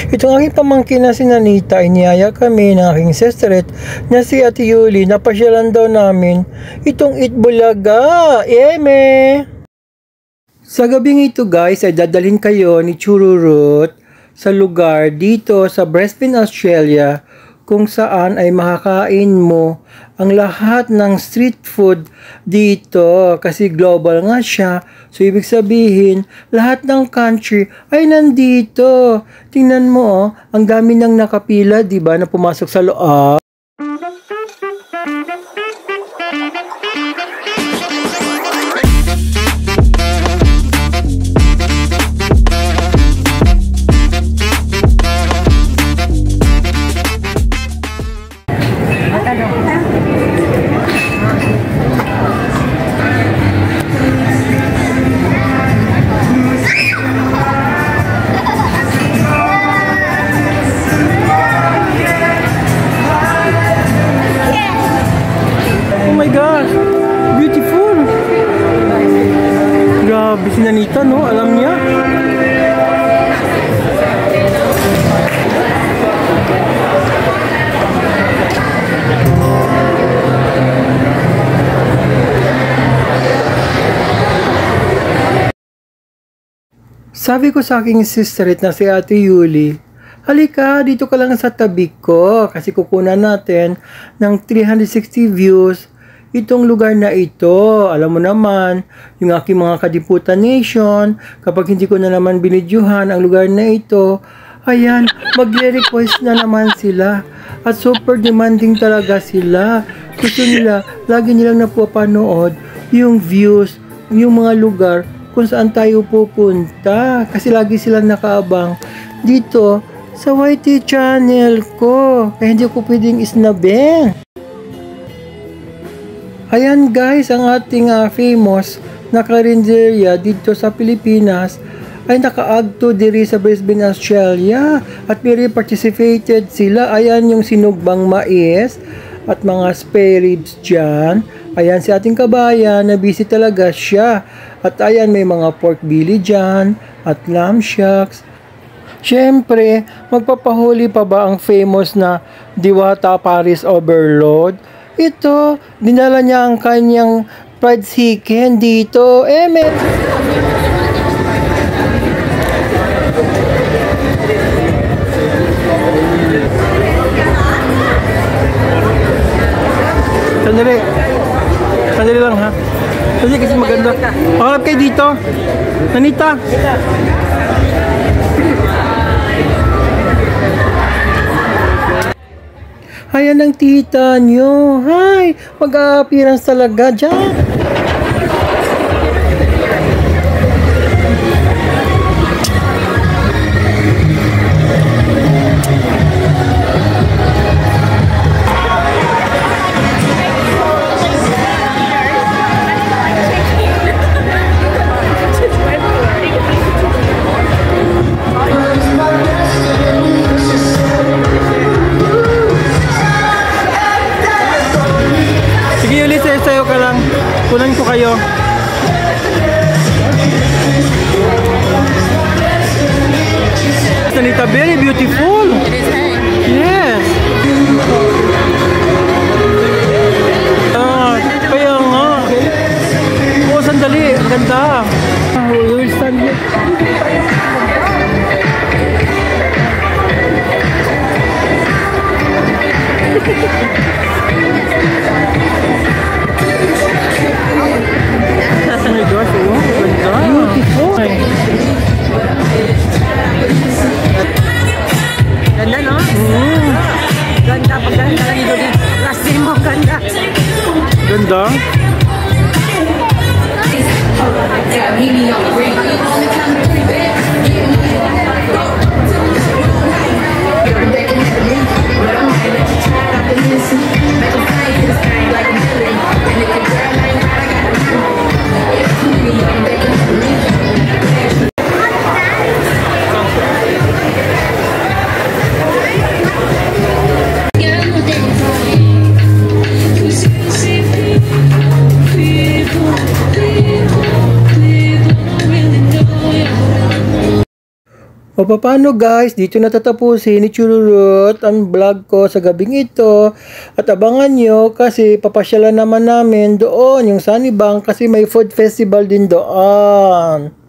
Itong aking pamangkin na si Nanita, iniyaya kami ng aking sisterette na si Ate Yuli na pasyalan daw namin itong Itbulaga. Eme! Sa gabing ito guys ay dadalhin kayo ni Chururut sa lugar dito sa Brisbane, Australia kung saan ay makakain mo ang lahat ng street food dito kasi global nga siya. So ibig sabihin, lahat ng country ay nandito. Tingnan mo, ang dami nang nakapila, 'di ba, na pumasok sa loob. Grabe si Nanita, no? Alam niya. Sabi ko sa aking sisterette na si Ate Yuli, halika, dito ka lang sa tabi ko kasi kukunan natin ng 360 views itong lugar na ito. Alam mo naman, yung aking mga Kadiputan Nation, kapag hindi ko na naman binidyuhan ang lugar na ito, ayan, magre-request na naman sila. At super demanding talaga sila. Gusto nila, lagi nilang napapanood yung views, yung mga lugar kung saan tayo pupunta. Kasi lagi silang nakaabang dito sa YT channel ko. Kaya hindi ko pwedeng isnabing. Ayan guys, ang ating famous na karinderya dito sa Pilipinas ay nakaagto diri sa Brisbane, Australia at very participated sila. Ayan yung sinugbang mais at mga spare ribs dyan. Ayan si ating kabayan na busy talaga siya. At ayan may mga pork belly dyan at lamb shanks. Siyempre, magpapahuli pa ba ang famous na Diwata Paris Overload? Ito, dinala niya ang kanyang fried chicken dito. Eme! Sandali. Sandali lang ha. Sandali kasi maganda. Pakalap kayo dito. Nanita. Ayan ang tita nyo. Hi! Mag-a-appearance talaga dyan. Kunan ko kayo. Nanita, very beautiful. Yes. Kaya nga. Oh, sandali. Ang ganda. You will stand here. Oh my gosh, oh, ganda. Beautiful. Ganda, no? Ganda, pagganda lang ito din. Kasi mo, ganda. Ganda? O paano guys, dito natatapusin ni Chururut ang vlog ko sa gabing ito. At abangan nyo kasi papasyalan naman namin doon yung Sunnybank kasi may food festival din doon.